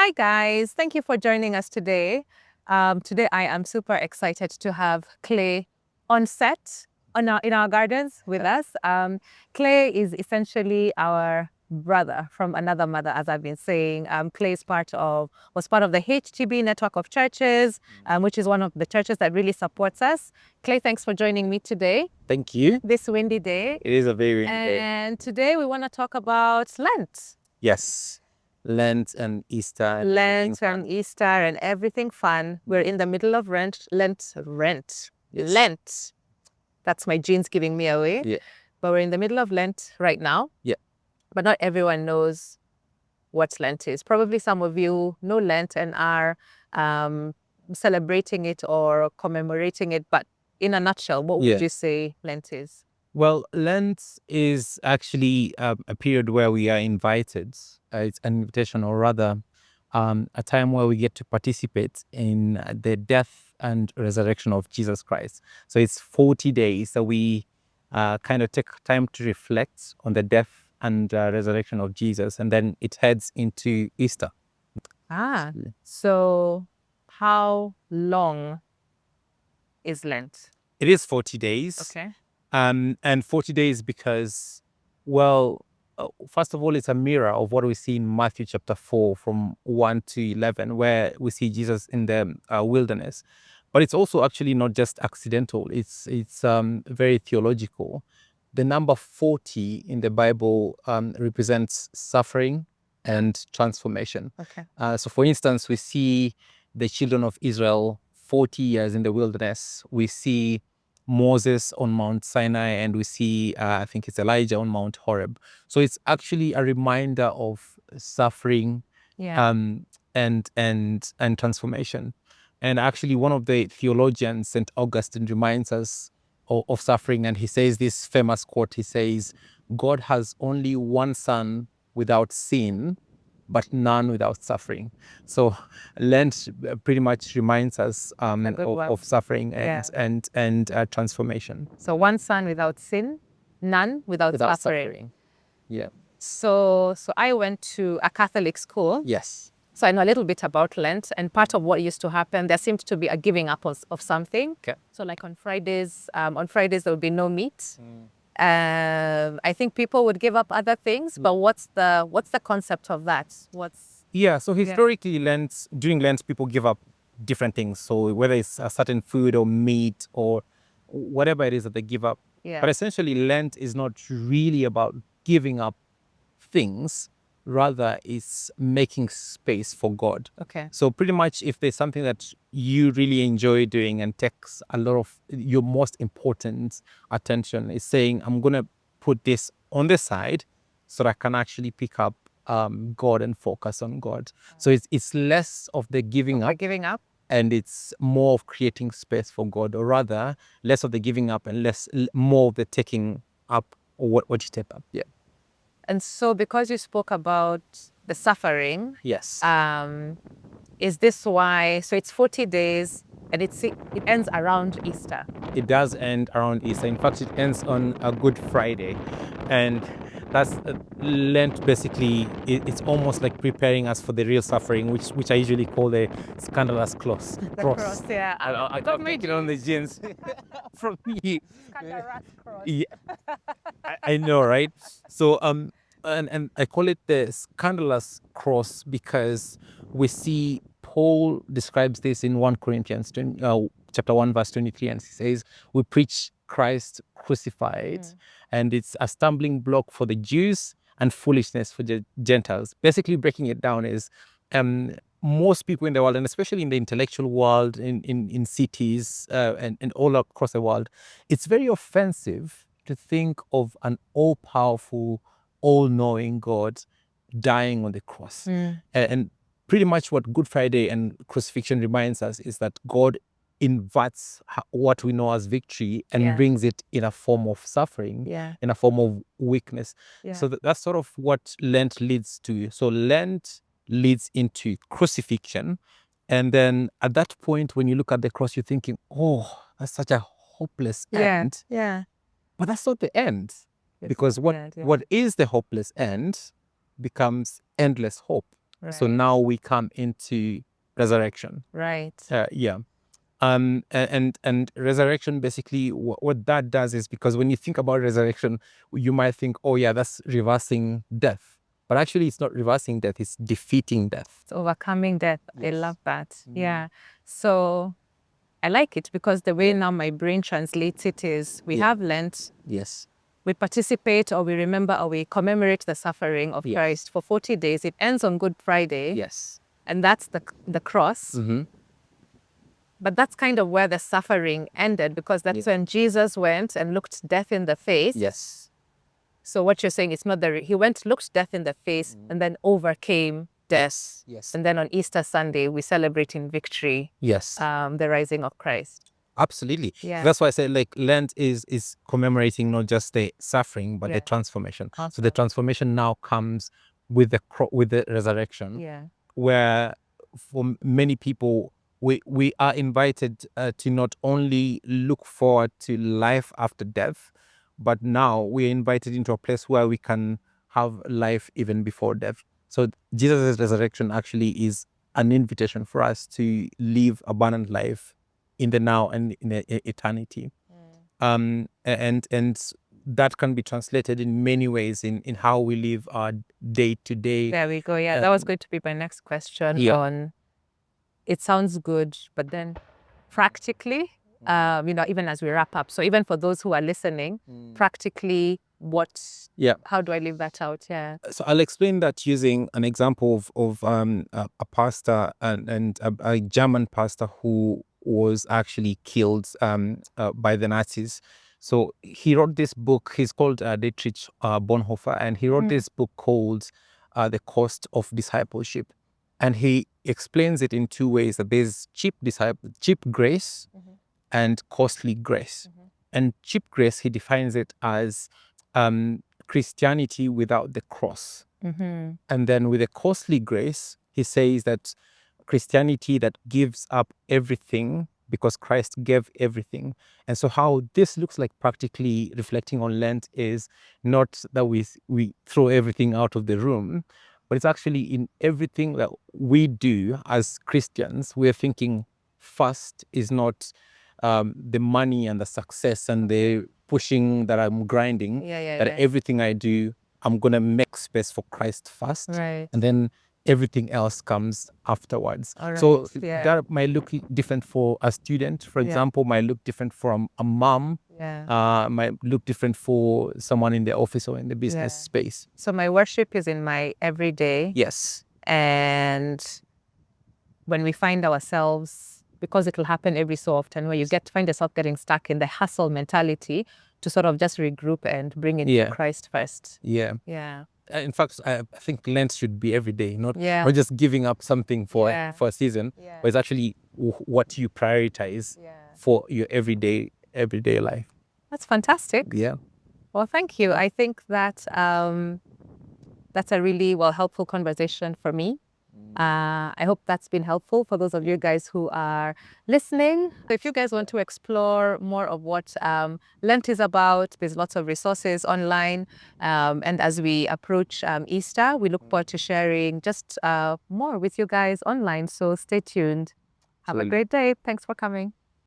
Hi, guys. Thank you for joining us today. Today, I am super excited to have Clay on set in our gardens with us. Clay is essentially our brother from another mother, as I've been saying. Clay is was part of the HTB network of churches, which is one of the churches that really supports us. Clay, thanks for joining me today. Thank you. This windy day. It is a very windy day. And today we want to talk about Lent. Yes. Lent and Easter. And Lent and Easter and everything fun. We're in the middle of Lent. Yes. Lent. That's my genes giving me away. Yeah. But we're in the middle of Lent right now. Yeah. But not everyone knows what Lent is. Probably some of you know Lent and are celebrating it or commemorating it. But in a nutshell, what would you say Lent is? Well, Lent is actually a period where we are invited. It's an invitation, or rather, a time where we get to participate in the death and resurrection of Jesus Christ. So it's 40 days that we kind of take time to reflect on the death and resurrection of Jesus, and then it heads into Easter. So how long is Lent? It is 40 days. Okay. And 40 days because, well, first of all, it's a mirror of what we see in Matthew chapter 4 from 1 to 11, where we see Jesus in the wilderness. But it's also actually not just accidental. It's very theological. The number 40 in the Bible represents suffering and transformation. Okay. So for instance, we see the children of Israel 40 years in the wilderness. We see Moses on Mount Sinai, and we see, I think it's Elijah on Mount Horeb. So it's actually a reminder of suffering, and transformation. And actually, one of the theologians, St. Augustine, reminds us of suffering, and he says this famous quote. He says, "God has only one son without sin, but none without suffering." So Lent pretty much reminds us of suffering and transformation. So one son without sin, none without suffering. Yeah. So I went to a Catholic school. Yes. So I know a little bit about Lent, and part of what used to happen, there seemed to be a giving up of something. Okay. So like on Fridays there would be no meat. I think people would give up other things, but what's the concept of that? So historically, during Lent, people give up different things. So whether it's a certain food or meat or whatever it is that they give up. Yeah. But essentially, Lent is not really about giving up things. Rather, it's making space for God. Okay. So pretty much, if there's something that you really enjoy doing and takes a lot of your most important attention, is saying, I'm going to put this on the side so that I can actually pick up God and focus on God. So it's less of the giving up, and it's more of creating space for God, or rather, less of the giving up and more of the taking up what you take up. Yeah. And so because you spoke about the suffering, yes, is this why? So it's 40 days and it ends around Easter. It does end around Easter. In fact, it ends on a Good Friday. And that's Lent. Basically, it's almost like preparing us for the real suffering, which I usually call the scandalous cross. Cross, yeah. I got it on the jeans from me. Scandalous cross. Yeah, I know, right? So and I call it the scandalous cross because we see Paul describes this in 1 Corinthians chapter 1 verse 23, and he says, we preach Christ crucified, and it's a stumbling block for the Jews and foolishness for the Gentiles. Basically, breaking it down is most people in the world, and especially in the intellectual world, in cities and all across the world, it's very offensive to think of an all-powerful, all-knowing God dying on the cross. And pretty much what Good Friday and crucifixion reminds us is that God inverts what we know as victory and brings it in a form of suffering, in a form of weakness. So that's sort of what Lent leads to. So Lent leads into crucifixion. And then at that point, when you look at the cross, you're thinking, oh, that's such a hopeless end. Yeah. But that's not the end. Because what is the hopeless end becomes endless hope. So Right. now we come into resurrection. Right. Yeah. And resurrection, basically what that does is, because when you think about resurrection, you might think, oh yeah, that's reversing death. But actually it's not reversing death, it's defeating death. It's overcoming death. I Yes. love that. Yeah. So I like it because the way now my brain translates it is we have Lent, Yes. we participate or we remember or we commemorate the suffering of Yes. Christ for 40 days. It ends on Good Friday. Yes. And that's the cross. But that's kind of where the suffering ended, because that's when Jesus went and looked death in the face. Yes. So what you're saying, it's not he went, looked death in the face, and then overcame death. Yes. And then on Easter Sunday, we celebrate in victory Yes. the rising of Christ. Absolutely. Yeah. That's why I said, like, Lent is commemorating not just the suffering, but the transformation. So Awesome. the transformation now comes with the resurrection. Yeah. Where for many people, we are invited to not only look forward to life after death, but now we're invited into a place where we can have life even before death. So Jesus' resurrection actually is an invitation for us to live abundant life in the now and in the eternity. And that can be translated in many ways in how we live our day to day. There we go. Yeah, that was going to be my next question. Yeah. On it sounds good, but then practically, even as we wrap up. So even for those who are listening, practically, how do I live that out? Yeah. So I'll explain that using an example of a pastor and a German pastor who was actually killed by the Nazis. So he wrote this book. He's called Dietrich Bonhoeffer, and he wrote this book called The Cost of Discipleship. And he explains it in two ways: that there's cheap grace and costly grace. And cheap grace, he defines it as Christianity without the cross. And then with the costly grace, he says that Christianity that gives up everything because Christ gave everything. And so how this looks like practically reflecting on Lent is not that we throw everything out of the room, but it's actually in everything that we do as Christians, we're thinking first is not the money and the success and the pushing that I'm grinding, everything I do, I'm going to make space for Christ first. Right. And then everything else comes afterwards. All right. So that might look different for a student, for example, might look different for a mom, might look different for someone in the office or in the business space. So my worship is in my everyday. Yes. And when we find ourselves, because it will happen every so often, where you find yourself getting stuck in the hustle mentality, to sort of just regroup and bring in Christ first. Yeah. In fact, I think Lent should be every day, not just giving up something for a season, but it's actually what you prioritize for your everyday life. That's fantastic. Yeah. Well, thank you. I think that that's a really helpful conversation for me. I hope that's been helpful for those of you guys who are listening. So if you guys want to explore more of what Lent is about, there's lots of resources online. And as we approach Easter, we look forward to sharing just more with you guys online. So stay tuned. Have a great day. Thanks for coming.